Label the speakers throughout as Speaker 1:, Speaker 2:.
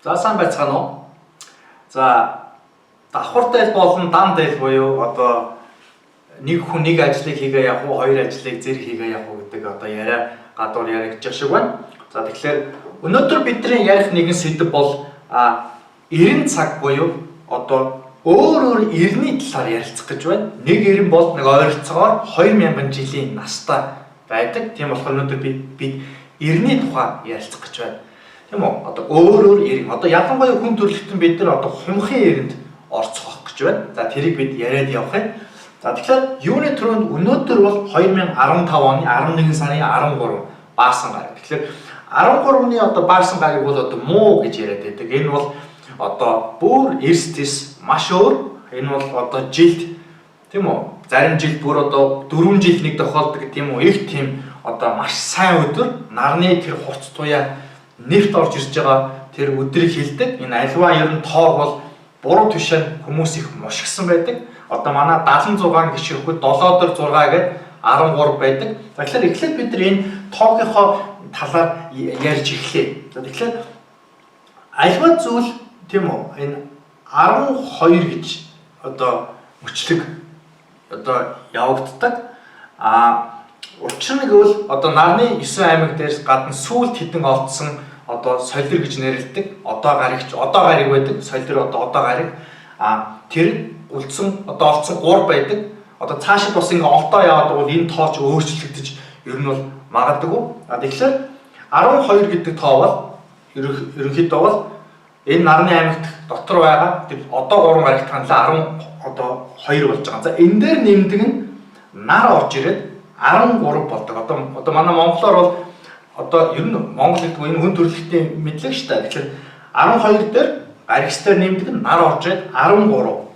Speaker 1: За сайн байцгаана уу. За давхар дээл болон дан дээл буюу одоо нэг хүн нэг ажлыг хийгээ явах уу, хоёр ажлыг зэрэг хийгээ явах уу гэдэг одоо яриа гадуур яригдчих шиг байна. За тэгэхээр өнөөдөр бидний ярих нэгэн сэдэв бол 90 цаг буюу одоо өөр эртний талаар ярилцах гэж байна. Нэг эрен бол нэг ойролцоогоор 2000 жилийн настай байдаг. Тийм болохоор өнөөдөр бид эртний тухай ярилцах гэж байна. Тийм үү? Одоо өөр эрен. Одоо ялангуяа хүн төрөлхтөн бид нар одоо хумхын эрэнд орцгох гэж байна. За тэрийг бид яриад явах юм. За тэгэхээр юуны төрөнд өнөөдөр бол 2015 оны 11 сарын 13 баасан гараг. Тэгэхээр 13-ны одоо баасан гараг бол одоо муу гэж яриад байдаг. Энэ бол одоо бүр эрсдэс маш өөр. Энэ бол одоо жилд тийм үү? Зарим жилд бүр одоо 4 жил нэг тохиолдог тийм үү? Их тийм одоо маш сайн өдөр нарны тэр хувц туяа нефт орж ирж байгаа тэр өдрийг хэлдэг. Энэ альва ер нь тоог бол буруу тушаал хүмүүс их мушгсан байдаг. Одоо манай 76 гişрхүүд 7-дөр 6 гээд 13 байдаг. За тэгэхээр эхлээд бид нар энэ тоогийнхоо талаар ярьж эхлэе. За тэгэхээр альва зүйл тийм үү энэ 12 гэж одоо мөчлөг одоо явагддаг. Учир нь гэвэл одоо нарны 9 аймаг дээрс гадна сүүлд хідэн олдсон одоо солир гэж нэрлэдэг. Одоо гариг байдаг. Солир одоо гариг. Тэр үлдсэн одоо олдсон 3 байдаг. Одоо цаашид бас ингээ олдоо яваад бол энэ тооч өөрчлөгдөж ер нь бол магадгүй. Тэгэхээр 12 гэдэг тоо бол ерөнхийдөө бол энэ нарны аймагт дотор байгаа тэр одоо 3 гаригт хандлаа 10 одоо 2 болж байгаа. За энэ дээр нэмдэг нь нар орж ирээд 13 болдог. Одоо манай монголоор бол одоо ер нь монгол гэдэг энэ хүн төрөлхтний мэдлэг шүү дээ. Тэгэхээр 12 дээр гаригс дээр нэмдэг нь нар орж ирээд 13.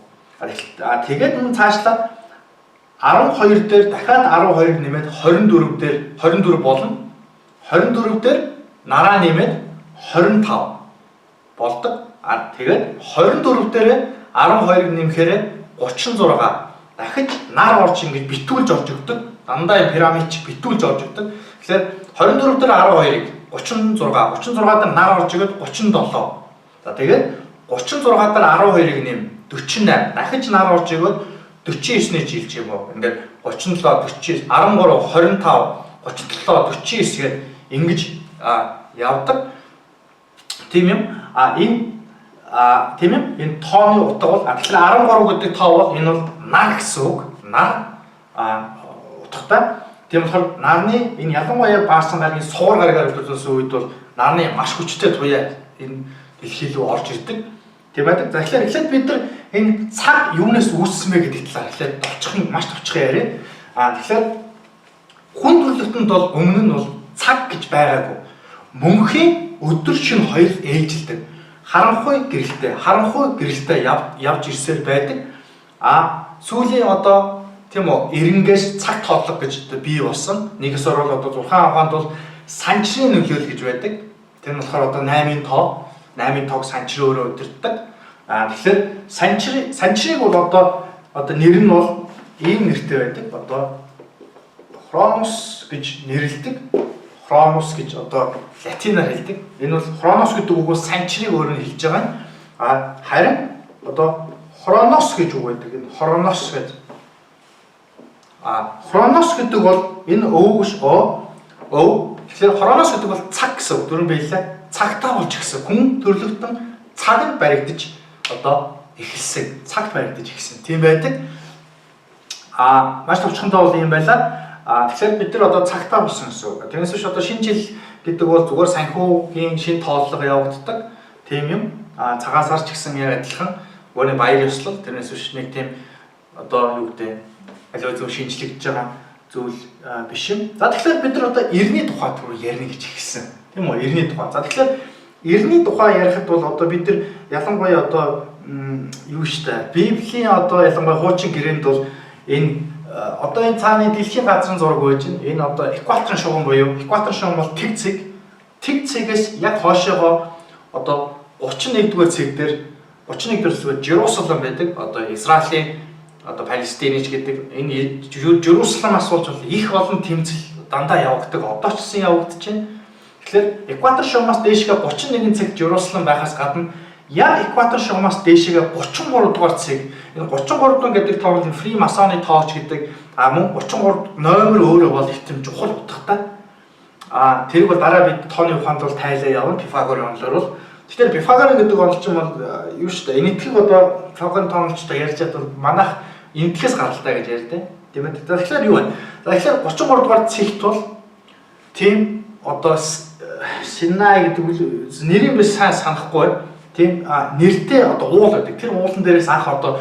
Speaker 1: Тэгээд мөн цаашлаад 12 дээр дахиад 12 нэмээд 24 дээр 24 болно. 24 дээр нараа нэмээд 25 болдог. Тэгээд 24 дээр 12 нэмэхээр 36 дахиж нар орж ингэж битүүлж орж өгдөг. Дандаа пирамид битүүлж орж өгдөг. Тэгэхээр 24 дээр 12-ыг 36 дээр нар орж игээд 37. За тэгээд 36 дээр 12-ыг нэм 48 дахиж нар орж игээд 49-ний жил ч юм уу. Ингээд 37 49 13 25 37 49 гээд ингэж явдаг. Тийм юм. Энэ тооны утга бол тэгэхээр 13 гэдэг тоо бол энэ бол нар гэсэн үг. Нар утгатай. Тийм болохоор нарны энэ ялангуяа баасан гарагийн суур гарагаар төлөвлөсөн үед бол нарны маш хүчтэй туяа энэ дэлхий рүү орж ирдэг. Тийм байдаг. За тэгэхээр эхлээд бид нар энэ цаг юунаас үүссэн бэ гэдэг талаар эхлээд маш товчхон яриа. Тэгэхээр хүн төрөлхтөнд бол өмнө нь бол цаг гэж байгаагүй. Мөнхийн өдөр шөнө хоёр ээлжилдэг. Харанхуй гэрэлтэй явж ирсээр байдаг. Сүүлийн одоо тийм үү эрэнгээс цаг тоотлого гэж бий болсон. Нэгээс орол одоо 6 ухаанд бол санчрын нөлөөл гэж байдаг. Тэр нь болохоор одоо 8-ын тоог санчрын өөрөө удирддаг. Тэгэхээр санчрыг бол одоо нэр нь бол ийм нэртэй байдаг. Одоо хронос гэж нэрлэдэг. Хронос гэж одоо латинаар хэлдэг. Энэ бол хронос гэдэг үг бол санчрыг өөрөө хэлж байгаа нь. Харин одоо хронос гэж үг байдаг. Энэ хронос гэж. Хронос гэдэг бол энэ өвгш өв. Тэгэхээр хронос гэдэг бол цаг гэсэн үг. Дөрөв байлаа. Цагтаа болж гисэн. Хүн төрлөختөн цагт баригдаж одоо эхэлсэн. Цагт баригдаж эхэлсэн. Тийм байдаг. Маш товчхонтой бол юм байлаа. Тэгэхээр бид нар одоо цагтаа болсон гэсэн үг. Тэрнээс биш одоо шинэ жил гэдэг бол зүгээр санхүүгийн шинэ тооллого явагддаг. Тийм юм. Цагаас арч гисэн адилхан өөрийн баяр ёслол тэрнээс биш нэг тийм одоо юу гэдэг аливаа зөв шинжлэгдэж байгаа зүйл биш юм. За тэгэхээр бид нар одоо эртний тухай түрүү ярина гэж хэлсэн. Тийм үү? Эртний тухай. За тэгэхээр эртний тухай ярихад бол одоо бид нар ялангуяа одоо юу штэ Библийн одоо ялангуяа хуучин гэрээнд бол энэ одоо энэ цааны дэлхийн газрын зураг байж байна. Энэ одоо экваторын шугам буюу экваторын шугам бол тэг цэгээс яг хоошоогоо одоо 31-р цэг дээр 31-р цэг Жерусалем байдаг. Одоо Израилийн одоо Палестинич гэдэг энэ Жерусалемаас болж их олон тэмцэл дандаа явагддаг. Одоо ч гэсэн явагдаж байна. Тэгэхээр экватор шугамаас дээшгээ 31 цаг Жирусалим байхаас гадна яг экватор шугамаас дээшгээ 33 дугаар цаг. Энэ 33 дугаар гэдэг тоог нь фри масоны тооч гэдэг. Мөн 33 номер өөрөө бол ихтэм чухал утгатай. Тэрийг бол дараа бид тооны ухаанд бол тайлаа явна Пифагорын онолоор бол. Тэгэхээр Пифагорын гэдэг онолч юм бол юу шүү дээ. Энэтхэг одоо Пифагорын тоонолчтой ярьж чадвал манайх энэтхээс гаралтай гэж ярьдیں۔ Тийм ээ. Тэгэхээр юу вэ? За тэгэхээр 33 дугаар цэгт бол тийм одоо Синай гэдэг нэрийн биш сайн санахгүй. Тийм нэртэй одоо уул гэдэг. Тэр уулан дээрээс анх одоо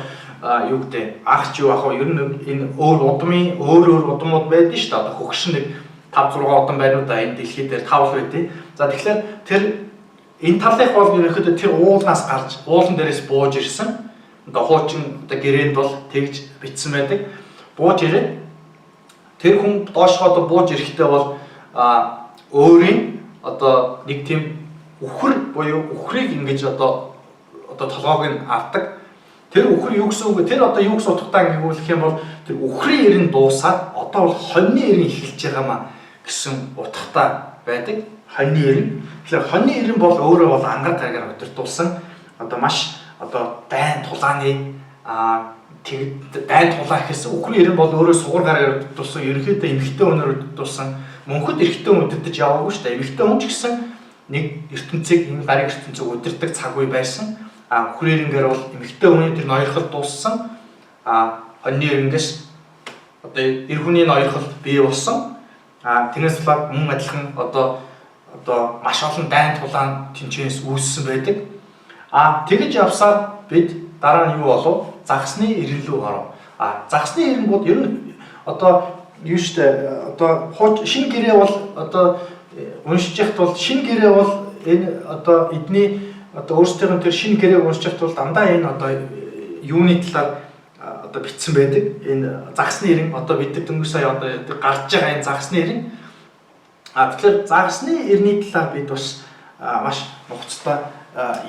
Speaker 1: юу гэдэг анх ч юу ах вэ? Ер нь энэ өөр удмын өөр удмууд байдаг шүү дээ. Одоо хөгшин нэг 5-6 удам байнуу да энэ дэлхий дээр тавл байдیں۔ За тэгэхээр тэр энэ талынх бол ерөнхийдөө тэр уулнаас гарч уулан дээрээс бууж ирсэн. Одоо хуучин одоо гэрээнд бол тэгж бичсэн байдаг. Бууж ирээд тэр хүн доошгоо одоо бууж ирэхдээ бол өөрийн одоо нэг тийм үхэр буюу үхрийг ингэж одоо толгойг нь авдаг. Тэр үхэр юу гэсэн үг вэ? Тэр одоо юу гэсэн утгатай ингэүүлэх юм бол тэр үхрийн ирэн дуусаад одоо бол хоньны ирэн эхэлж байгаа маа гэсэн утгатай байдаг. Хоньны ирэн. Тэгэхээр хоньны ирэн бол өөрөө бол ангар тайгаар удирдуулсан одоо маш одоо дайн тулааны дайн тулаа гэхээс үхрийн ирэн бол өөрөө сугар гараар удирдуулсан ерөнхийдөө эмэгтэй хүнээр удирдуулсан мөнхөд эрэгтэй хүн удирдах яваагүй шүү дээ. Эмэгтэй хүн ч гэсэн нэг ертөнцийг энэ гариг ертөнцийг удирдах цаг үе байсан. Үхрийн ирэнгээр бол эмэгтэй хүний тэр ноёрхол дууссан. Хоньны ирэнгээс одоо эр хүний ноёрхол бий болсон. Тэрнээс болоод мөн адилхан одоо маш олон дайн тулаан тэнцэнээс үүссэн байдаг. Тэгэж явсаар бид дараа нь юу болов? Загсны ирэн рүү оров. Загсны ирэнгүүд ер нь одоо юу штэ одоо шинэ гэрээ бол одоо уншиж яхад бол шинэ гэрээ бол энэ одоо эдний одоо өөрсдийнх нь тэр шинэ гэрээг уншиж яхад бол дандаа энэ одоо юуны талаар одоо бичсэн байдаг. Энэ загсны ирэн одоо бид дөнгөж сая одоо гарч байгаа энэ загсны ирэн. Тэгэхээр загсны ирний талаар бид бас маш нухацтай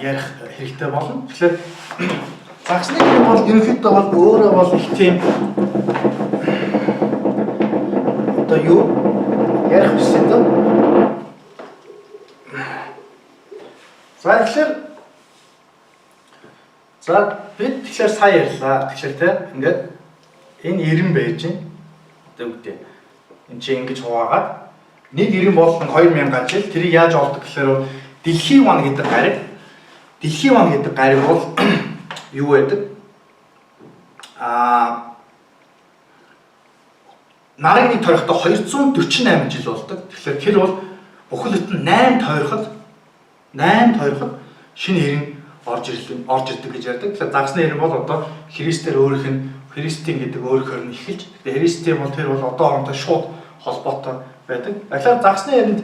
Speaker 1: ярих хэрэгтэй болно. Тэгэхээр загсны ирэн бол ерөнхийдөө бол өөрөө бол их тийм одоо юу ярих хүссэн дөө. За бид тэгэхээр сая ярьлаа. Тэгэхээр те ингээд энэ ирэн байж гин. Одоо үгтэй. Энд чинь ингэж хуваагаад нэг ирэн бол 2000 жил тэрийг яаж олдог гэхээр Дэлхийн ван гэдэг гариг. Дэлхийн ван гэдэг гариг бол юу байдаг? Нарыг нэг тойрхдоо 248 жил болдог. Тэгэхээр тэр бол бүхэл бүтэн 8 тойрход шинэ ирэн орж ирдэг гэж ярьдаг. Тэгэхээр загсны ирэн бол одоо Христээр өөрийнх нь Христийн гэдэг өөрөөр нь эхэлж. Тэгэхээр Христийн бол тэр бол одоохондоо шууд холбоотой байдаг. Тэгэхээр загсны ирэнд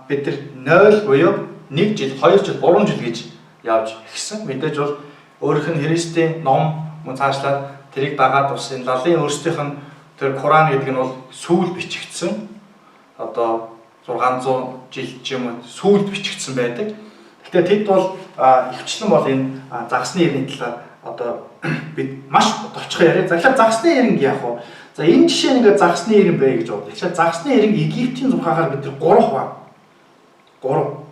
Speaker 1: бид нар 0 буюу 1 жил, 2 жил, 3 жил гэж явж эхэлсэн. Мэдээж бол өөрийнх нь Христийн ном мөн цаашлаад тэрийг дагаад бас энэ лалын өөрсдийнх нь тэр Коран гэдэг нь бол сүүл бичигдсэн. Одоо 600 жил ч юм уу сүүлд бичигдсэн байдаг. Гэхдээ тэд бол ихвчлэн бол энэ загсны иргэний талаар одоо бид маш товчхон яриа. За тэгэхээр загсны иргэн яах вэ? За энэ жишээ нь ингээд загсны иргэн бай гэж бодлоо. Тэгэхээр загсны иргэн Египтийн зүгхаагаар бид 3 хуваа. 3.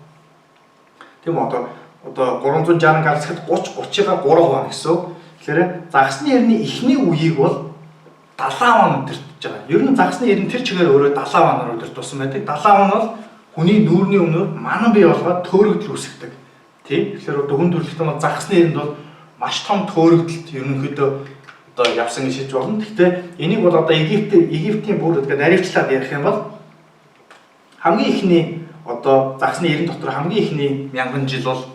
Speaker 1: Тийм одоо 360 гарцахад 30-30-аар 3 хуваа гэсэн үг. Тэгэхээр загсны иргэний эхний үеийг бол 70 он өдөртөж байгаа. Ер нь загсны иргэн тэр чигээр өөрөө 70 оноор өдөртүүлсэн байдаг. 70 он бол хүний нүүрний өмнөр манан бий болгоод төөрөгдөл үүсгдэг. Тийм. Тэгэхээр одоо хүн төрөлхтөн бол загсны ирэнд бол маш том төөрөгдөлт ерөнхийдөө одоо явсан гэж хэлж болно. Гэхдээ энийг бол одоо Египтийн бүр гэдэг наривчлаад ярих юм бол хамгийн ихний одоо загсны ирэн дотор хамгийн ихний 1000 жил бол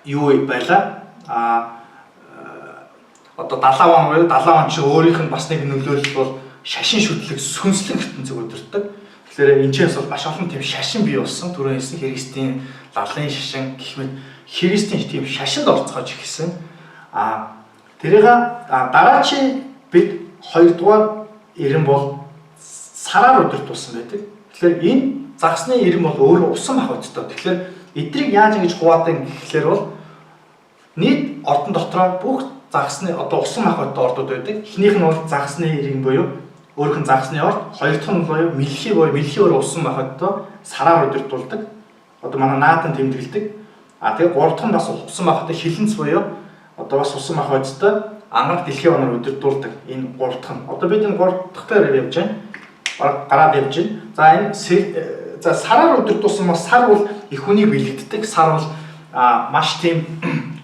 Speaker 1: юу байлаа? Одоо 70 он буюу 70 он чи өөрийнх нь бас нэг нөлөөлөл бол шашин шүтлэг сүнслэг ертөнцөг өдөртөг. Тэгэхээр энэ ч бас маш олон тийм шашин бий болсон. Түрүүн хэлсэн Христийн лалын шашин гэх мэт Христийн тийм шашинд орцгож эхэлсэн. Тэрийг дараачийн бид 2 дугаар ирэн бол сараар өдөртүүлсэн байдаг. Тэгэхээр энэ загсны ирэн бол өөрөө усан мах өдөртөө. Тэгэхээр эдрийг яаж ингэж хуваадаг гэхлээр бол нийт ордон дотроо бүх загсны одоо усан мах ордууд байдаг. Эхнийх нь бол загсны ирэн буюу өөрөх нь загсны орд, хоёр дахь нь буюу мэлхий усан байхад сараар удирдуулдаг. Одоо манай наадан тэмдэглэдэг. Тэгээ гурав дахь нь бас усан байхад хилэнц буюу одоо бас усан байх байцтай ангараг дэлхийн оноор удирдуулдаг. Энэ гурав дахь нь. Одоо бид энэ гурав дахьтаар явж байна. Гараад явж байна. За энэ сараар удирдуулсан бас сар бол их хүнийг бэлэгддэг. Сар бол маш тийм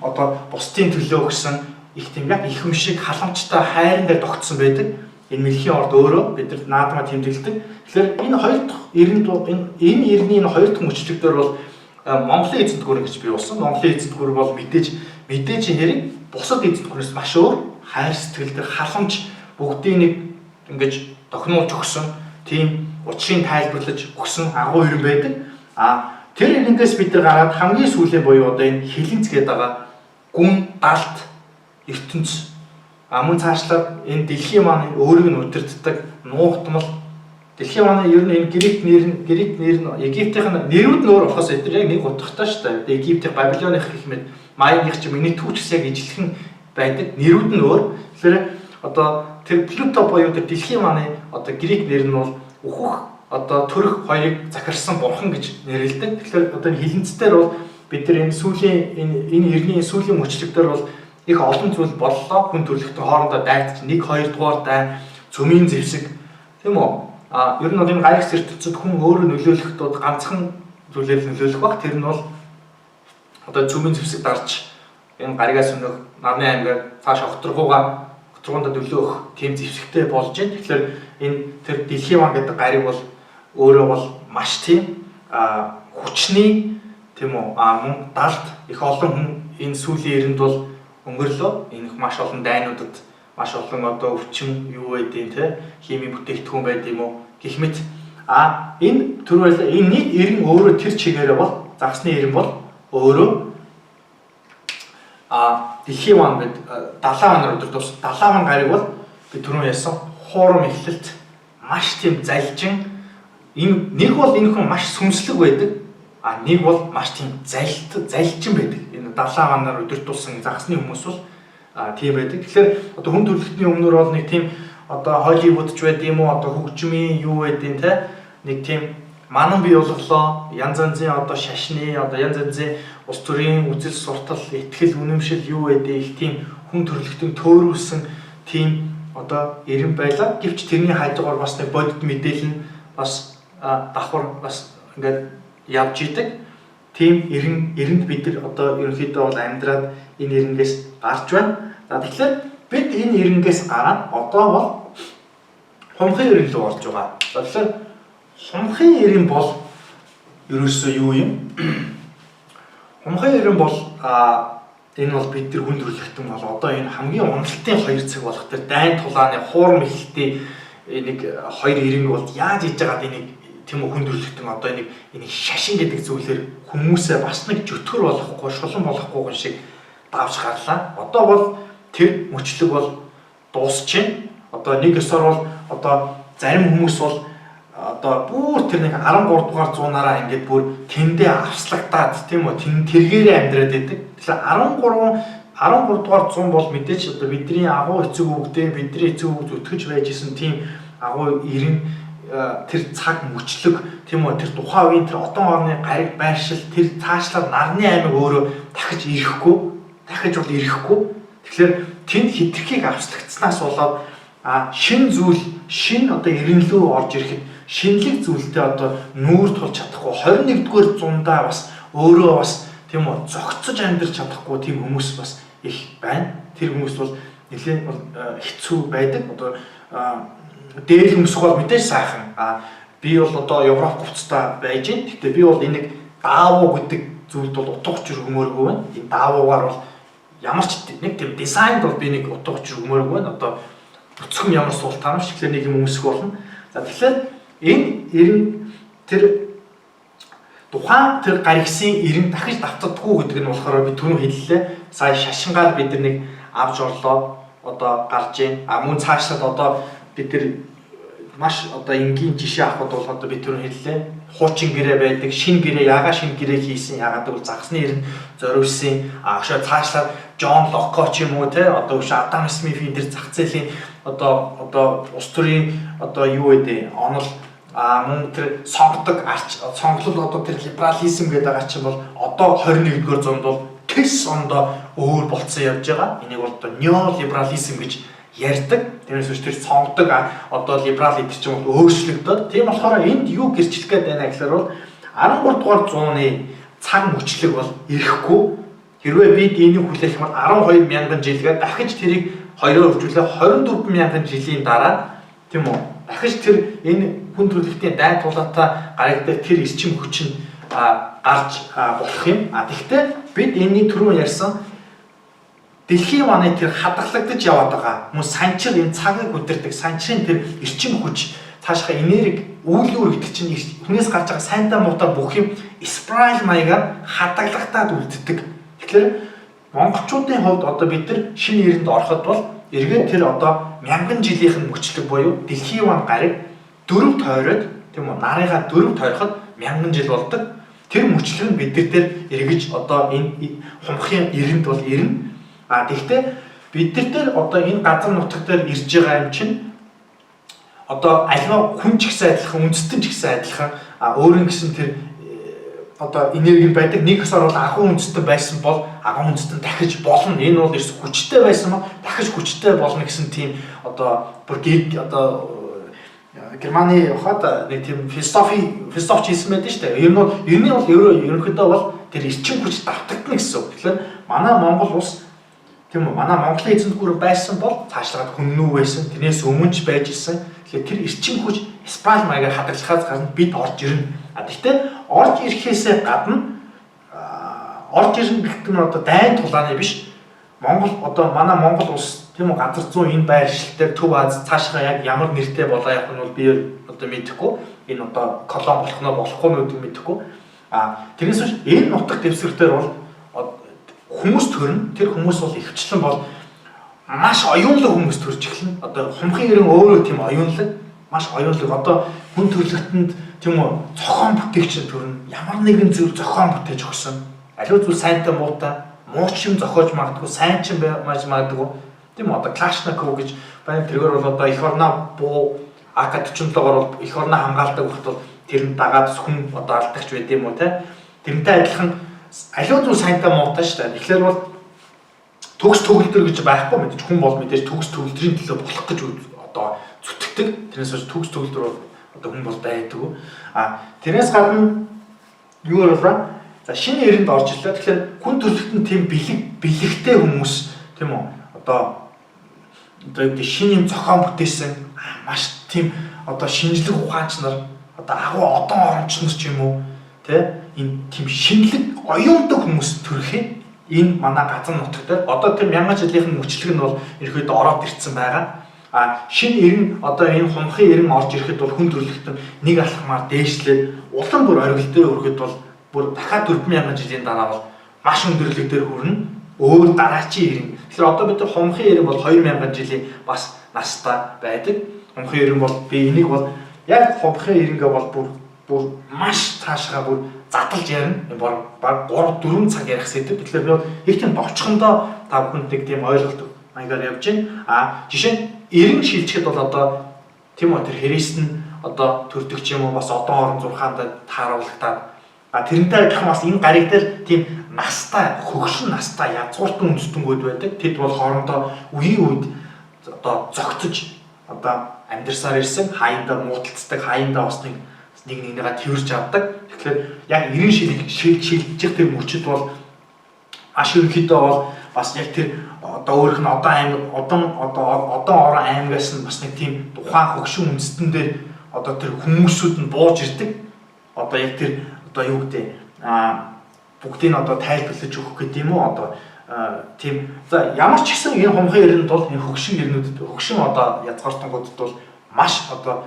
Speaker 1: одоо бусдын төлөө гэсэн их тийм яг их юм шиг халамжтай хайран дээр тогтсон байдаг. Энэ мэлхийн орд өөрөө бид наадмаа тэмдэглэдэг. Тэгэхээр энэ хоёр дахь энэ эрдний энэ хоёр дахь мөчлөгдөр бол Монголын эзэнт гүрэн гэж бий болсон. Монголын эзэнт гүрэн бол мэдээж хэрэг бусад эзэнт гүрнээс маш өөр хайр сэтгэл төр халамж бүгдийг нэг ингэж тохинуулж өгсөн тийм учрыг тайлбарлаж өгсөн агуу ирэн байдаг. Тэр ирэнгээс бид нар гараад хамгийн сүүлийн буюу одоо энэ хилэнц гэдэг байгаа гүн далд ертөнц мөн цаашлаад энэ дэлхийн маань өөрийг нь удирддаг нуугтмал дэлхийн маань ер нь энэ грек нэр нь Египтийн нэрүүд нь өөр болохоос эдгээр яг нэг утгатай шүү дээ. Египтийн Бабилоных гэх мэт Майных ч юм энэ түүчс яг ижилхэн байдаг нэрүүд нь өөр. Тэгэхээр одоо тэр Плуто буюу тэр дэлхийн маань одоо грек нэр нь бол өөхөх одоо төрөх хоёрыг захирсан бурхан гэж нэрлэдэг. Тэгэхээр одоо хилэнцээр бол бид нар энэ сүүлийн энэ эртний сүүлийн мөчлөгдөр бол их олон зүйл боллоо. Хүн төрөлхтөн хоорондоо дайцч 1 2 дугаар дай цөмийн зэвсэг тийм үү? Ер нь бол энэ гариг ертөнцид хүн өөрөө нөлөөлөх тул ганцхан зүйлээр нөлөөлөх баг. Тэр нь бол одоо цөмийн зэвсэг дарж энэ гаригаас өнөөх нарны аймгаар цааш огторгуунд нөлөөх тийм зэвсэгтэй болж байна. Тэгэхээр энэ тэр дэлхийн маань гэдэг гариг бол өөрөө бол маш тийм хүчний тийм үү мөн далд их олон хүн энэ сүүлийн эрэнд бол өнгөрлөө. Энэ маш олон дайнуудад маш олон одоо өвчин юу байдیں те химийн бүтээгдэхүүн байд юм уу гэх мэт энэ төрөл энэ нэг эрен өөрөө тэр чигээрээ бол загсны эрен бол өөрөө дэлхийн маань бид 70 оноор удирдуулсан 70 он гариг бол бид түрүүн яасан хуурам эхлэлт маш тийм залжин энэ нэг бол энэ хүн маш сүнслэг байдаг нэг бол маш тийм залжин байдаг энэ 70 оноор удирдуулсан загсны хүмүүс бол тийм байдаг. Тэгэхээр одоо хүн төрөлхтний өмнөр бол нэг тийм одоо Холливуд ч байд юм уу одоо хөгжмийн юу байдیں те нэг тийм манан бий болголоо янз янзын одоо шашны одоо янз янзын улс төрийн үзэл суртал итгэл үнэмшил юу байдیں их тийм хүн төрөлхтөнд төөрүүлсэн тийм одоо эрен байлаа. Гэвч тэрний хажуугаар бас нэг бодит мэдээлэл нь бас давхар бас ингээд явж идэг. Тийм эрэнд бид нар одоо ерөнхийдөө бол амьдраад энэ эрэнгээс гарч байна. За тэгэхээр бид энэ эрэнгээс гараад одоо бол хумхын эрен рүү орж байгаа. За тэгэхээр хумхын эрен бол ерөөсөө юу юм? Хумхын эрен бол энэ бол бид нар хүн төрөлхтөн бол одоо энэ хамгийн уналтын 2 цаг болох тэр дайн тулааны хуурам эхлэлтийн нэг 2 эрен бол яаж иж байгаад энийг тийм хүн төрөлхтөн одоо энийг шашин гэдэг зүйлээр хүмүүсээ бас нэг жөтгөр болохгүй, шулан болохгүй шиг давж гарлаа. Одоо бол тэр мөчлөг бол дуусчихээн. Одоо нэг ёсоор бол одоо зарим хүмүүс бол одоо бүр тэр нэг 13 дугаар зуунаараа ингээд бүр тэндээ авслагдаад тийм үү тэргээрээ амьдраад байдаг. Тэгэхээр 13 дугаар зуун бол мэдээж одоо бидний агуу эцэг өвгдөө бидний эцэг өвгд зүтгэж байж исэн тийм агуу ирэн тэр цаг мөчлөг тийм үү тэр тухайн үеийн тэр одон орны гариг байршил тэр цаашлаад нарны аймаг өөрөө дахиж ирэхгүй тэгэхээр тэнд хитрхийг авслагдсанаас болоод шин зүйл шин одоо эренлүү орж ирэхэд шинэлэг зүйлтэй одоо нүүр тулж чадахгүй 21-р зуундаа бас өөрөө бас тийм үү зогцож амьдрч чадахгүй тийм хүмүүс бас их байна. Тэр хүмүүс бол нэлээд хэцүү байдаг. Одоо дээл өмсөх бол мэдээж сайхан. Би бол одоо Европ хувцастай байж гин. Гэхдээ би бол энийг даавуу гэдэг зүйлд бол утга учир өгмөөргүй байна. Энэ даавуугаар бол ямар ч нэг тийм дизайнд бол би нэг утга учир өгмөөргүй байна. Одоо бүцгэн ямар суултаан биш тэгэхээр нэг юм өмсөх болно. За тэгэхээр энэ эрен тэр тухайн тэр гаригсын эрен дахиж давтдаггүй гэдэг нь болохоор би түрүү хэллээ. Сая шашингаар бид нар нэг авч орлоо. Одоо гарч ийн. Мөн цаашлаад одоо бид нар маш одоо энгийн жишээ авахд бол одоо би түрүү хэллээ. хуучин гэрээ байдаг, шинэ гэрээ яагаад шинэ гэрээ хийсэн, яагаад гэвэл загсны ирнэ зориулсан. Агшаа цаашлаад Джон Локко ч юм уу те одоо биш Адам Смитийн тэр зах зээлийн одоо улс төрийн одоо юу гэдэг онол мөн тэр сонгодог сонголол одоо тэр либерализм гэдэг байгаа чинь бол одоо 21-р зуунд бол тэс ондоо өөр болцсон явж байгаа. Энийг бол одоо неолиберализм гэж ярьдаг. Тэрнээс үүш тэр сонгодог одоо либерал идэх чинь бол өөрчлөгдөд. Тийм болохоор энд юу гэрчлэх гээд байна гэхээр бол 13 дугаар зууны цаг мөчлөг бол ирэхгүй. Хэрвээ бид энийг хүлээх юм бол 12 мянган жилгээ дахиж тэрийг 2-оор хөвжүүлээ 24 мянган жилийн дараа тийм үү? Дахиж тэр энэ хүн төрөлхтний дай тулаатай гарагдах тэр эрчим хүч нь гарч болох юм. Тэгэхдээ бид энэний түрүүн ярьсан дэлхийн манай тэр хадгалагдаж яваад байгаа мөн санчир энэ цагийг өдөрдөг санчрын тэр эрчим хүч цаашаа энерги үйлдвэр гэдэг чинь хүнээс гарч байгаа сайнтай муутай бүх юм спираль маягаар хадгалагдаад үлддэг. Тэгэхээр монголчуудын хувьд одоо бид нар шинэ эринд ороход бол эргээд тэр одоо мянган жилийнхэн мөчлөг буюу дэлхийн ван гариг дөрөв тойроод тийм үү нарыгаа дөрөв тойроход мянган жил болдог. Тэр мөчлөг нь бид нар дээр эргэж одоо энэ хумхын эринд бол ирнэ. Тэгэхдээ бид нар дээр одоо энэ газар нутаг дээр ирж байгаа юм чинь одоо аливаа хүн ч гэсэн адилхан, үндэстэн ч гэсэн адилхан өөрийн гэсэн тэр одоо энерги байдаг. Нэг хэсгээр бол агуу үндэстэн байсан бол агуу үндэстэн дахиж болно. Энэ бол ерөөс хүчтэй байсан бол дахиж хүчтэй болно гэсэн тийм одоо бүр одоо Германы хаад нэг тийм философч хийсэн байдаг шүү дээ. Ер нь ерний бол ерөнхийдөө бол тэр эрчим хүч давтагдана гэсэн үг. Тэгэхээр манай Монгол улс тийм үү манай Монголын эзэнт гүрэн байсан бол цаашлаад хүннүү байсан. Тэрнээс өмнө ч байж исэн. Тэгэхээр тэр эрчим хүч спираль маягаар хадгалахаас гадна бид орж ирнэ. Гэхдээ орж ирэхээсээ гадна орж ирнэ гэх нь одоо дайн тулааны биш. Монгол одоо манай Монгол улс тийм үү газар зүүн энэ байршилтай Төв Аз цаашгаа яг ямар нэртэй болоо явах нь бол би одоо мэдэхгүй. Энэ одоо колон болох нь болохгүй нь мэдэхгүй. Тэрнээс биш энэ нутаг дэвсгэртээр бол хүмүүс төрнө. Тэр хүмүүс бол ихвчлэн бол маш оюунлаг хүмүүс төрж эхэлнэ. Одоо хумхын ирэн өөрөө тийм оюунлаг, маш оюунлаг. Одоо хүн төрлөختөнд тийм үү зохион бүтээгч төрнө. Ямар нэгэн зүйл зохион бүтээж өгсөн. Аливаа зүйл сайнтай муутай, мууч юм зохиож магадгүй, сайн ч юм байж магадгүй. Тийм одоо Клашников гэж байна. Тэргээр бол одоо эх орноо буу AK-47-оор бол эх орноо хамгаалдаг багт бол тэр нь дагаад хүн одоо алдагч байд юм уу те. Тэрнтэй адилхан аливаа зүйл сайнтай муутай шүү дээ. Тэгэхээр бол төгс төгөлдөр гэж байхгүй мэдээж хүн бол мэдээж төгс төгөлдрийн төлөө болох гэж одоо зүтгэдэг. Тэрнээс болж төгс төгөлдөр бол одоо хүн бол байдаг. Тэрнээс гадна юу болоо? За шинэ эринд орж ирлээ. Тэгэхээр хүн төрөлхтөнд тийм бэлэгтэй хүмүүс тийм үү? Одоо шинэ юм зохион бүтээсэн маш тийм одоо шинжлэх ухаанч нар одоо агуу одон оромч нар ч юм уу тэ энэ тийм шинэлэг оюундаг хүмүүс төрөх энэ манай газар нутаг дээр одоо тэр мянган жилийн мөчлөг нь бол ерөөдөө ороод ирсэн байгаа. Шинэ эрен одоо энэ хумхын эрен орж ирэхэд бол хүн төрөлхтөн нэг алхмаар дээшлээд улам бүр оргилдөө өргөд бол бүр дахиад 4000 жилийн дараа бол маш өндөрлөг дээр хүрнэ. Өөр дараачийн эрен. Тэгэхээр одоо бид нар хумхын эрен бол 2000 жилийн бас настай байдаг. Хумхын эрен бол би энийг бол яг хумхын эренгээ бол бүр маш цаашгаа бүр задалж ярина. Баг 3-4 цаг ярих сэдв. Тэгэхээр би их тийм товчхондоо та бүхэнд тийм ойлголт маягаар явж байна. Жишээ нь эрен шилжихэд бол одоо тийм үү тэр хэрэгсэн одоо төрдөг ч юм уу бас одон орон зурхаанд тааруулагдаад тэрнтэй адилхан бас энэ гариг дээр тийм настай хөгшин настай язгууртан үндэстэнгүүд байдаг. Тэд бол хоорондоо үеийн үед одоо зөгтөж одоо амьдарсаар ирсэн хаяндаа муудалцдаг хаяндаа бас нэг нэгнийгээ тэрж авдаг. Тэгэхээр яг эрен шилжих тэр мөчөд бол маш ерөнхийдөө бол бас яг тэр одоо өөрөх нь одон орон аймагаас нь бас нэг тийм тухайн хөгшин үндэстэн дээр одоо тэр хүмүүсүүд нь бууж ирдэг. Одоо яг тэр одоо юу гэдэг бүгдийг одоо тайлбарлаж өгөх гэдэг юм уу одоо тийм за ямар ч гэсэн энэ хумхын эрэнд бол энэ хөгшин эрнүүдэд хөгшин одоо язгууртангуудад бол маш одоо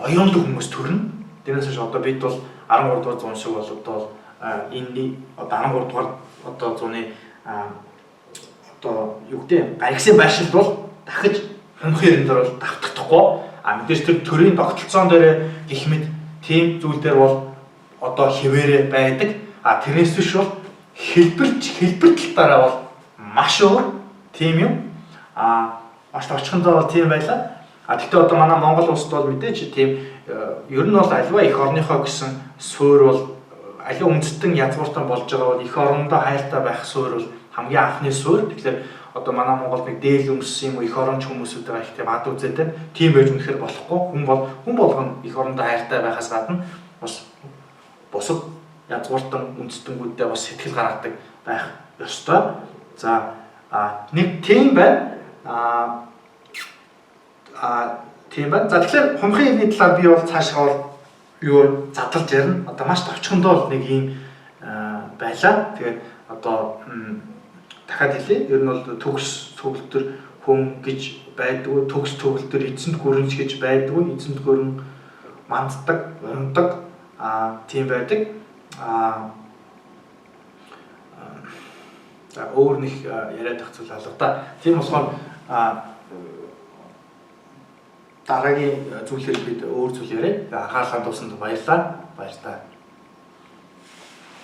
Speaker 1: оюунлаг хүмүүс төрнө. Тэрнээс биш одоо бид бол 13 дугаар зуун шиг бол одоо энэ одоо 13 дугаар одоо зууны одоо юу гэдэг гаригсын байшилд бол дахиж хумхын эрэнд бол давтагдахгүй. Мэдээж тэр төрийн тогтолцоон дээр гэх мэт тийм зүйл дээр бол одоо хിവэрэ байдаг. Тэрнээс биш бол хэлбэр талаараа бол маш өөр тийм юм. Маш товчхондоо бол тийм байлаа. Гэхдээ одоо манай Монгол улсад бол мэдээж тийм ер нь бол альва эх орныхоо гэсэн суурь бол аливаа үндэстэн язгууртан болж байгаа бол эх орондоо хайртай байх суурь бол хамгийн анхны суурь. Тэгэхээр одоо манай Монголд нэг дээл өмссөн юм уу эх оронч хүмүүсүүд байгаа их тийм ад үзэтэй. Тийм байж үнэхээр болохгүй. Хүн болгоно эх орондоо хайртай байхаас гадна бас бусад язгууртан үндэстэнгүүдтэй бас сэтгэл гаргадаг байх ёстой. За нэг тийм байна. Тийм байна. За тэгэхээр хумхын хэлний талаар би бол цаашаа бол юу задлж ярина. Одоо маш товчхондоо нэг юм байлаа. Тэгээд одоо дахиад хэлье. Ер нь бол төгс төгөлтөр хүн гэж байдгүй, төгс төгөлтөр эзэнт гүрэнч гэж байдгүй, эзэнт гүрэн манддаг, ундаг тийм байдаг. За өөр нэг яриад байх зүйл алга та. Тийм болохоор дараагийн зүйлээр бид өөр зүйл яриа. Анхаарлаа дуусанд баярлалаа. Баярлалаа.